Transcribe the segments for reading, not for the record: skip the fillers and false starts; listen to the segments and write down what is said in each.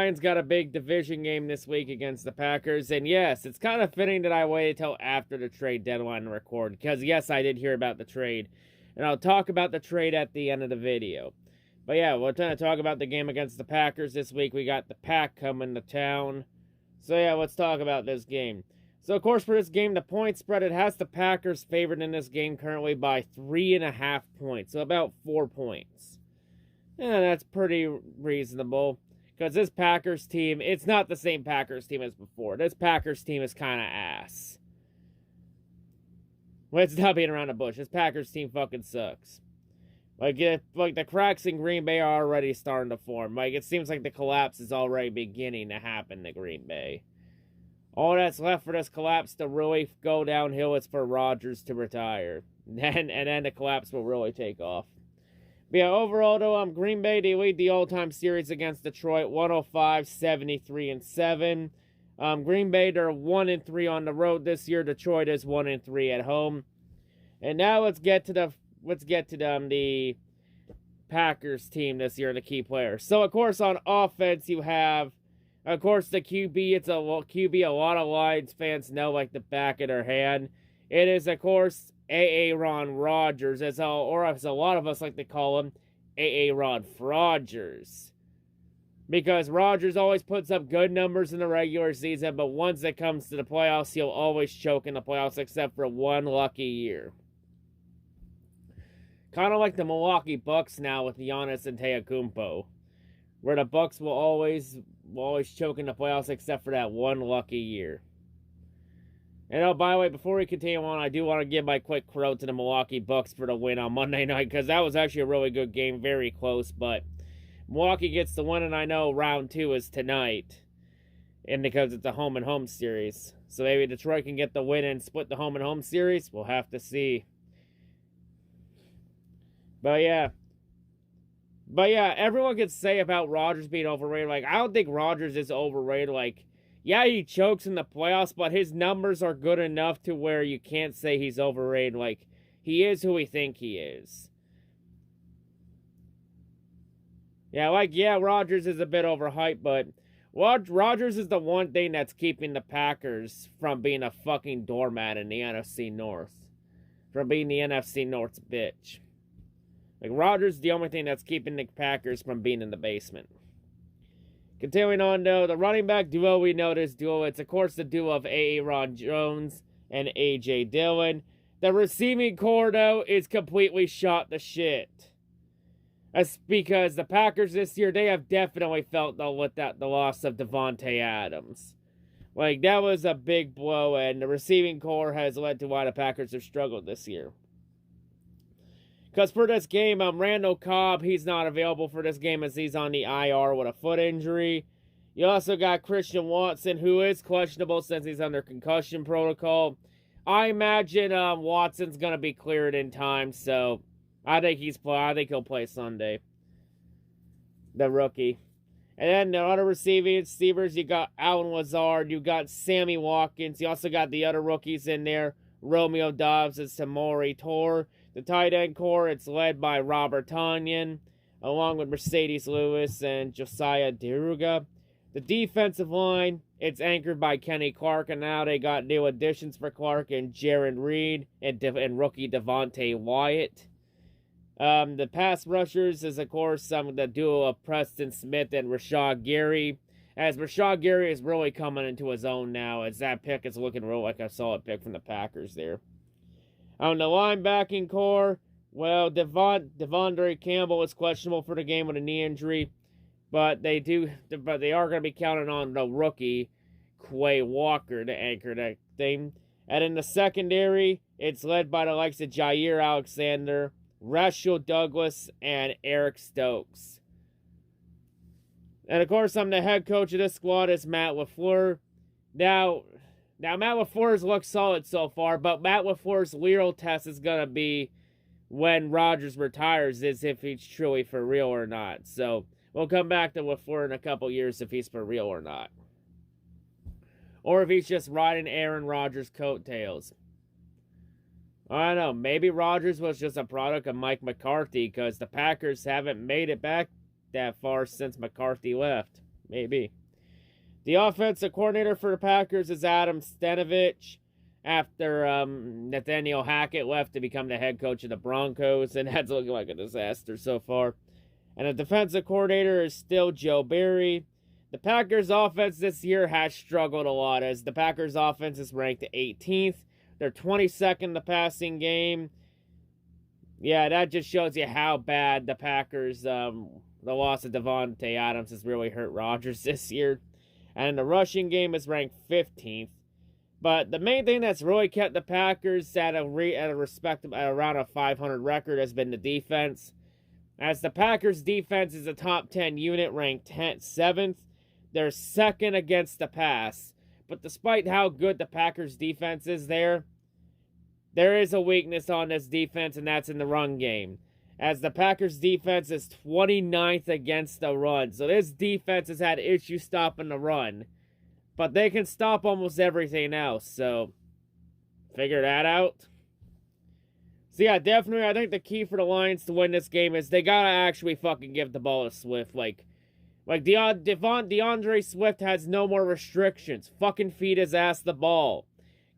Lions got a big division game this week against the Packers. And yes, it's kind of fitting that I waited till after the trade deadline to record. Because yes, I did hear about the trade. And I'll talk about the trade at the end of the video. But yeah, we're going to talk about the game against the Packers this week. We got the Pack coming to town. So yeah, let's talk about this game. So of course for this game, the point spread, it has the Packers favored in this game currently by 3.5 points. So about 4 points. Yeah, that's pretty reasonable. Because this Packers team, it's not the same Packers team as before. This Packers team is kind of ass. Well, it's not being around the bush. This Packers team fucking sucks. Like the cracks in Green Bay are already starting to form. Like, it seems like the collapse is already beginning to happen to Green Bay. All that's left for this collapse to really go downhill is for Rodgers to retire. And then the collapse will really take off. But yeah, overall though, Green Bay, they lead the all-time series against Detroit, 105, 73, and 7. Green Bay, they're 1-3 on the road this year. Detroit is 1-3 at home. And now let's get to the Packers team this year, the key players. So, of course, on offense, you have, of course, the QB. It's a QB a lot of Lions fans know like the back of their hand. It is, of course, Aaron Rodgers, or as a lot of us like to call him, Aaron Frogers. Because Rodgers always puts up good numbers in the regular season, but once it comes to the playoffs, he'll always choke in the playoffs, except for one lucky year. Kind of like the Milwaukee Bucks now with Giannis Antetokounmpo, where the Bucks will always choke in the playoffs except for that one lucky year. And oh, by the way, before we continue on, I do want to give my quick quote to the Milwaukee Bucks for the win on Monday night, because that was actually a really good game, very close, but Milwaukee gets the win, and I know round 2 is tonight, and because it's a home-and-home series. So maybe Detroit can get the win and split the home-and-home series. We'll have to see. But yeah, everyone could say about Rodgers being overrated. Like, I don't think Rodgers is overrated. Like, yeah, he chokes in the playoffs, but his numbers are good enough to where you can't say he's overrated. Like, he is who we think he is. Yeah, Rodgers is a bit overhyped, but Rodgers is the one thing that's keeping the Packers from being a fucking doormat in the NFC North. From being the NFC North's bitch. Like, Rodgers is the only thing that's keeping the Packers from being in the basement. Continuing on, though, the running back duo, we know this duo. It's, of course, the duo of Aaron Jones and A.J. Dillon. The receiving core, though, is completely shot to shit. That's because the Packers this year, they have definitely felt the loss of Devontae Adams. Like, that was a big blow, and the receiving core has led to why the Packers have struggled this year. Because for this game, Randall Cobb, he's not available for this game as he's on the IR with a foot injury. You also got Christian Watson, who is questionable since he's under concussion protocol. I imagine Watson's going to be cleared in time, so I think he'll play Sunday. The rookie. And then the other receivers, you got Allen Lazard, you got Sammy Watkins, you also got the other rookies in there, Romeo Doubs and Samori Tor. The tight end core, it's led by Robert Tonyan, along with Mercedes Lewis and Josiah Deruga. The defensive line, it's anchored by Kenny Clark, and now they got new additions for Clark and Jaron Reed and rookie Devontae Wyatt. The pass rushers is, of course, the duo of Preston Smith and Rashad Gary, as Rashad Gary is really coming into his own now, as that pick is looking real like a solid pick from the Packers there. On the linebacking core, well, Devondre Campbell is questionable for the game with a knee injury, but they are going to be counting on the rookie Quay Walker to anchor that thing. And in the secondary, it's led by the likes of Jair Alexander, Rachel Douglas, and Eric Stokes. And of course, I'm the head coach of this squad is Matt LaFleur. Now Matt LaFleur's looked solid so far, but Matt LaFleur's real test is going to be when Rodgers retires, is if he's truly for real or not. So we'll come back to LaFleur in a couple years if he's for real or not. Or if he's just riding Aaron Rodgers' coattails. I don't know, maybe Rodgers was just a product of Mike McCarthy, because the Packers haven't made it back that far since McCarthy left. Maybe. The offensive coordinator for the Packers is Adam Stenavich, after Nathaniel Hackett left to become the head coach of the Broncos, and that's looking like a disaster so far. And the defensive coordinator is still Joe Barry. The Packers' offense this year has struggled a lot, as the Packers' offense is ranked 18th. They're 22nd in the passing game. Yeah, that just shows you how bad the Packers, the loss of Devontae Adams has really hurt Rodgers this year. And the rushing game is ranked 15th. But the main thing that's really kept the Packers at around a 500 record has been the defense. As the Packers' defense is a top 10 unit, ranked 7th. They're second against the pass. But despite how good the Packers' defense is there is a weakness on this defense, and that's in the run game. As the Packers' defense is 29th against the run. So this defense has had issues stopping the run. But they can stop almost everything else, so figure that out. So yeah, definitely, I think the key for the Lions to win this game is they gotta actually fucking give the ball to Swift. Like DeAndre Swift has no more restrictions. Fucking feed his ass the ball.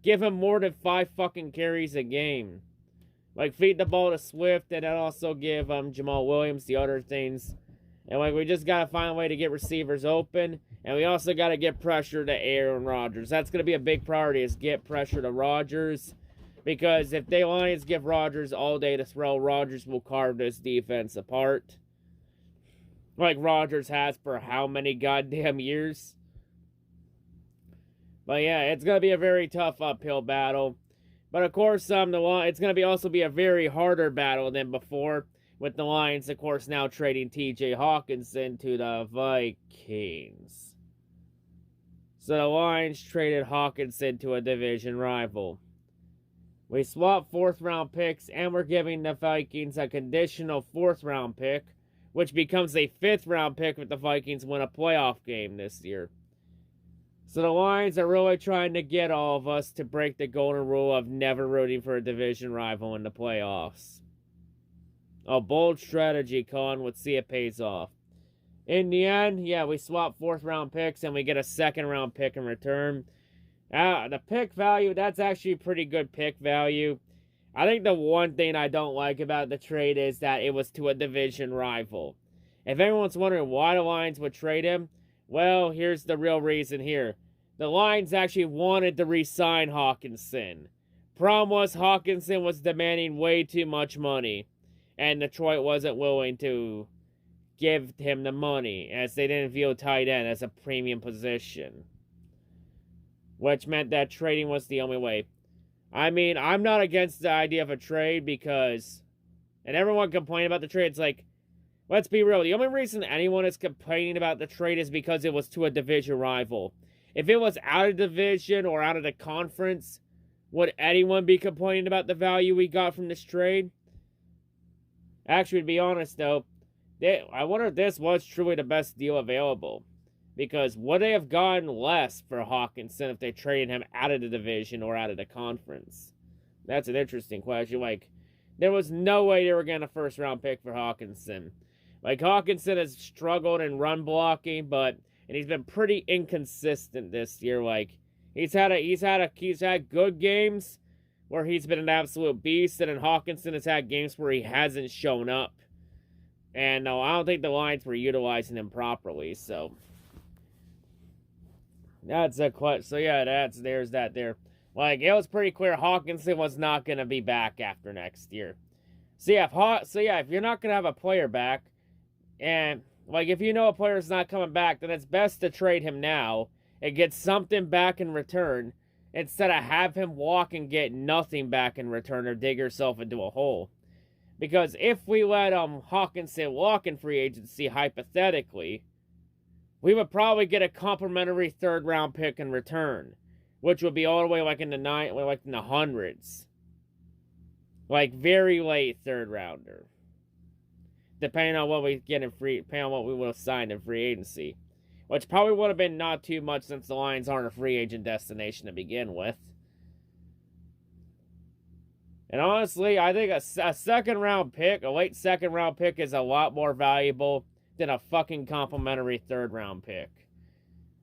Give him more than 5 fucking carries a game. Like, feed the ball to Swift, and then also give Jamal Williams the other things. And like, we just gotta find a way to get receivers open. And we also got to get pressure to Aaron Rodgers. That's going to be a big priority, is get pressure to Rodgers. Because if the Lions give Rodgers all day to throw, Rodgers will carve this defense apart. Like Rodgers has for how many goddamn years. But yeah, it's going to be a very tough uphill battle. But of course, it's going to also be a very harder battle than before. With the Lions, of course, now trading T.J. Hawkinson to the Vikings. So the Lions traded Hawkinson to a division rival. We swapped 4th-round picks, and we're giving the Vikings a conditional 4th-round pick, which becomes a 5th-round pick if the Vikings win a playoff game this year. So the Lions are really trying to get all of us to break the golden rule of never rooting for a division rival in the playoffs. A bold strategy, Colin. Let's see it pays off. In the end, yeah, we swap 4th-round picks, and we get a 2nd-round pick in return. The pick value, that's actually pretty good pick value. I think the one thing I don't like about the trade is that it was to a division rival. If anyone's wondering why the Lions would trade him, well, here's the real reason here. The Lions actually wanted to re-sign Hawkinson. Problem was, Hawkinson was demanding way too much money, and Detroit wasn't willing to give him the money, as they didn't view tight end as a premium position. Which meant that trading was the only way. I mean, I'm not against the idea of a trade because, and everyone complained about the trade, it's like, let's be real, the only reason anyone is complaining about the trade is because it was to a division rival. If it was out of division or out of the conference, would anyone be complaining about the value we got from this trade? Actually, to be honest though, I wonder if this was truly the best deal available. Because would they have gotten less for Hawkinson if they traded him out of the division or out of the conference? That's an interesting question. Like, there was no way they were getting a 1st-round pick for Hawkinson. Like, Hawkinson has struggled in run blocking, and he's been pretty inconsistent this year. Like, he's had good games where he's been an absolute beast, and then Hawkinson has had games where he hasn't shown up. And no, I don't think the Lions were utilizing him properly, so that's a question. So yeah, there's that there. Like, it was pretty clear Hawkinson was not going to be back after next year. So yeah, if you're not going to have a player back, and like if you know a player's not coming back, then it's best to trade him now and get something back in return instead of have him walk and get nothing back in return or dig yourself into a hole. Because if we let Hawkinson walk in free agency, hypothetically, we would probably get a complimentary 3rd-round pick in return, which would be all the way like in the hundreds, like very late 3rd-rounder, depending on what we get depending on what we will have signed in free agency, which probably would have been not too much since the Lions aren't a free agent destination to begin with. And honestly, I think a 2nd-round pick, a late 2nd-round pick, is a lot more valuable than a fucking complimentary third-round pick.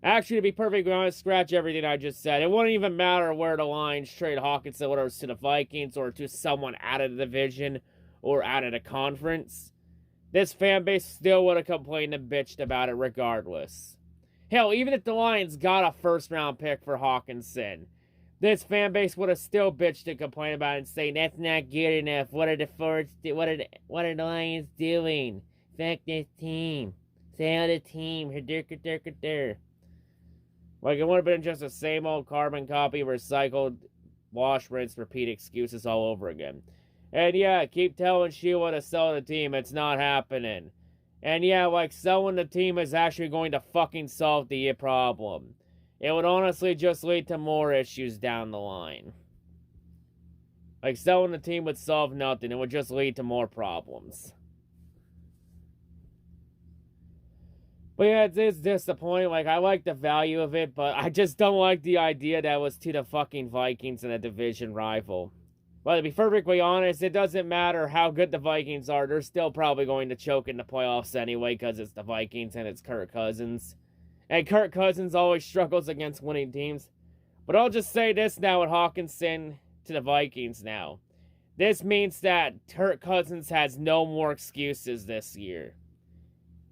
Actually, to be perfectly honest, scratch everything I just said. It wouldn't even matter where the Lions trade Hawkinson, whether it's to the Vikings or to someone out of the division or out of the conference. This fan base still would have complained and bitched about it regardless. Hell, even if the Lions got a first-round pick for Hawkinson, this fan base would have still bitched and complained about it and saying, that's not good enough. What are the Lions doing? Fuck this team. Sell the team. Like, it would have been just the same old carbon copy, recycled, wash, rinse, repeat excuses all over again. And yeah, keep telling Sheila to sell the team. It's not happening. And yeah, like, selling the team is actually going to fucking solve the problem. It would honestly just lead to more issues down the line. Like, selling the team would solve nothing. It would just lead to more problems. But yeah, it's disappointing. Like, I like the value of it, but I just don't like the idea that it was to the fucking Vikings and a division rival. But to be perfectly honest, it doesn't matter how good the Vikings are. They're still probably going to choke in the playoffs anyway because it's the Vikings and it's Kirk Cousins. And Kirk Cousins always struggles against winning teams. But I'll just say this now with Hawkinson to the Vikings now. This means that Kirk Cousins has no more excuses this year.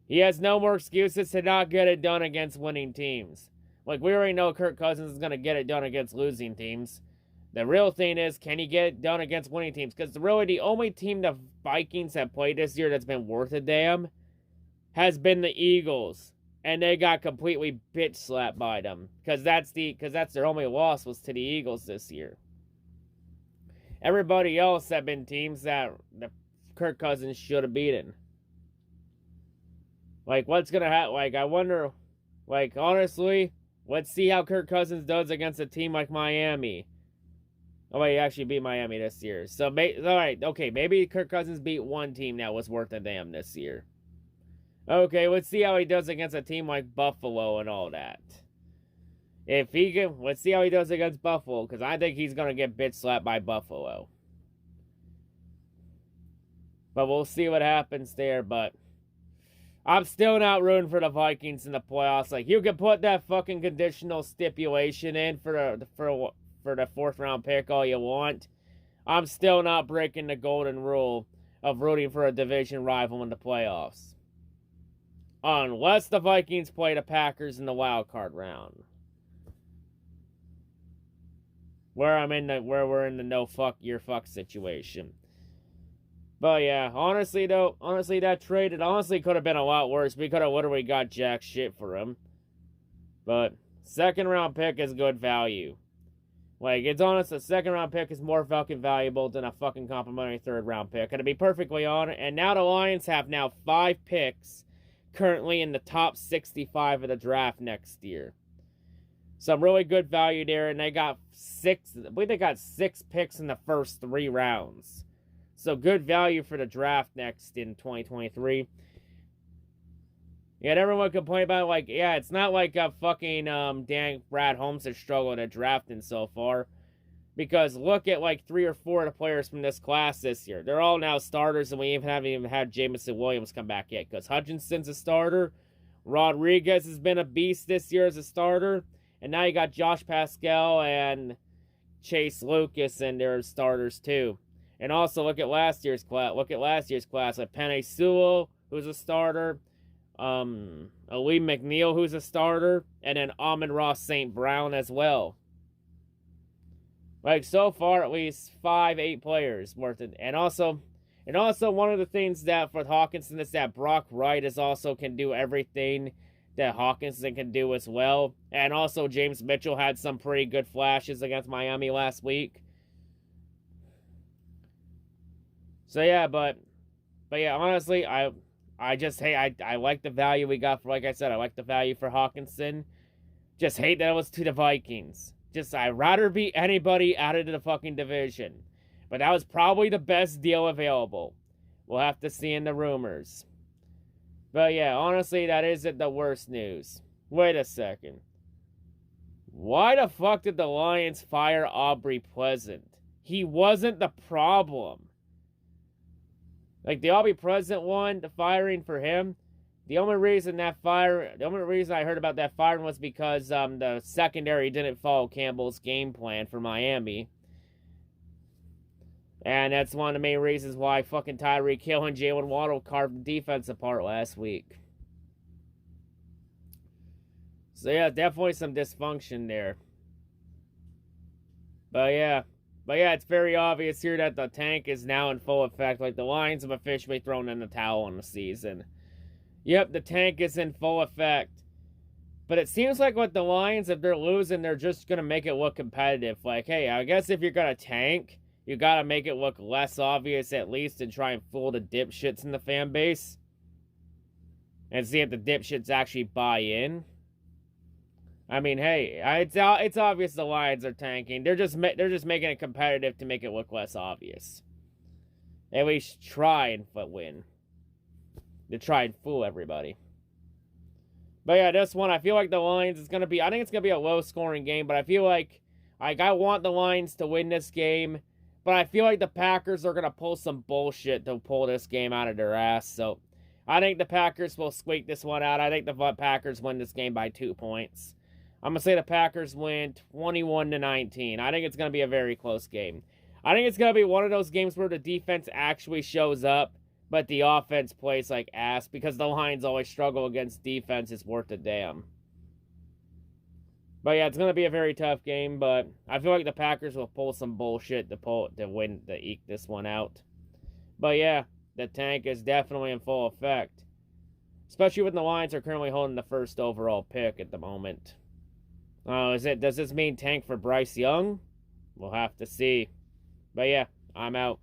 He has no more excuses to not get it done against winning teams. Like, we already know Kirk Cousins is going to get it done against losing teams. The real thing is, can he get it done against winning teams? Because really, the only team the Vikings have played this year that's been worth a damn has been the Eagles. And they got completely bitch slapped by them. Because that's their only loss was to the Eagles this year. Everybody else have been teams that the Kirk Cousins should have beaten. Like, what's going to happen? Like, I wonder, like, honestly, let's see how Kirk Cousins does against a team like Miami. Oh, wait, he actually beat Miami this year. So, alright, okay, maybe Kirk Cousins beat one team that was worth a damn this year. Okay, let's see how he does against a team like Buffalo and all that. If he can, let's see how he does against Buffalo, because I think he's going to get bitch slapped by Buffalo. But we'll see what happens there, but I'm still not rooting for the Vikings in the playoffs. Like, you can put that fucking conditional stipulation in for the fourth round pick all you want. I'm still not breaking the golden rule of rooting for a division rival in the playoffs. Unless the Vikings play the Packers in the wild card round. Where we're in the no fuck your fuck situation. But yeah, honestly that trade, it honestly could have been a lot worse. We could have literally got jack shit for him. But second round pick is good value. Like, it's honest, a second round pick is more fucking valuable than a fucking complimentary third round pick. And to be perfectly honest, and now the Lions have now 5 picks currently in the top 65 of the draft next year. Some really good value there, and they got 6 picks in the first 3 rounds. So good value for the draft next in 2023. Yeah, and everyone complained about, like, yeah, it's not like a fucking Brad Holmes has struggled at drafting so far. Because look at, like, 3 or 4 of the players from this class this year. They're all now starters, and we haven't even had Jameson Williams come back yet. Because Hutchinson's a starter. Rodriguez has been a beast this year as a starter. And now you got Josh Pascal and Chase Lucas, and they're starters too. And also look at last year's class. Like Penei Sewell, who's a starter. Ali McNeil, who's a starter. And then Amon-Ra St. Brown as well. Like, so far, at least 5-8 players worth it. And also one of the things that for Hawkinson is that Brock Wright can do everything that Hawkinson can do as well. And also James Mitchell had some pretty good flashes against Miami last week. So yeah, but yeah, honestly, I like the value we got for, like I said, I like the value for Hawkinson. Just hate that it was to the Vikings. I'd rather beat anybody out of the fucking division. But that was probably the best deal available. We'll have to see in the rumors. But yeah, honestly, that isn't the worst news. Wait a second. Why the fuck did the Lions fire Aubrey Pleasant? He wasn't the problem. Like, the Aubrey Pleasant one, the firing for him, The only reason I heard about that firing was because the secondary didn't follow Campbell's game plan for Miami. And that's one of the main reasons why fucking Tyreek Hill and Jalen Waddle carved the defense apart last week. So yeah, definitely some dysfunction there. But yeah, it's very obvious here that the tank is now in full effect. Like, the Lions have officially thrown in the towel on the season. Yep, the tank is in full effect. But it seems like with the Lions, if they're losing, they're just going to make it look competitive. Like, hey, I guess if you're going to tank, you got to make it look less obvious at least and try and fool the dipshits in the fan base. And see if the dipshits actually buy in. I mean, hey, it's obvious the Lions are tanking. They're just making it competitive to make it look less obvious. At least try and win. To try and fool everybody. But yeah, this one, I feel like the Lions is going to be... I think it's going to be a low-scoring game, but I feel like I want the Lions to win this game, but I feel like the Packers are going to pull some bullshit to pull this game out of their ass, so I think the Packers will squeak this one out. I think the Packers win this game by 2 points. I'm going to say the Packers win 21-19. I think it's going to be a very close game. I think it's going to be one of those games where the defense actually shows up, but the offense plays like ass because the Lions always struggle against defenses worth a damn. But yeah, it's going to be a very tough game, but I feel like the Packers will pull some bullshit to eke this one out. But yeah, the tank is definitely in full effect. Especially when the Lions are currently holding the first overall pick at the moment. Does this mean tank for Bryce Young? We'll have to see. But yeah, I'm out.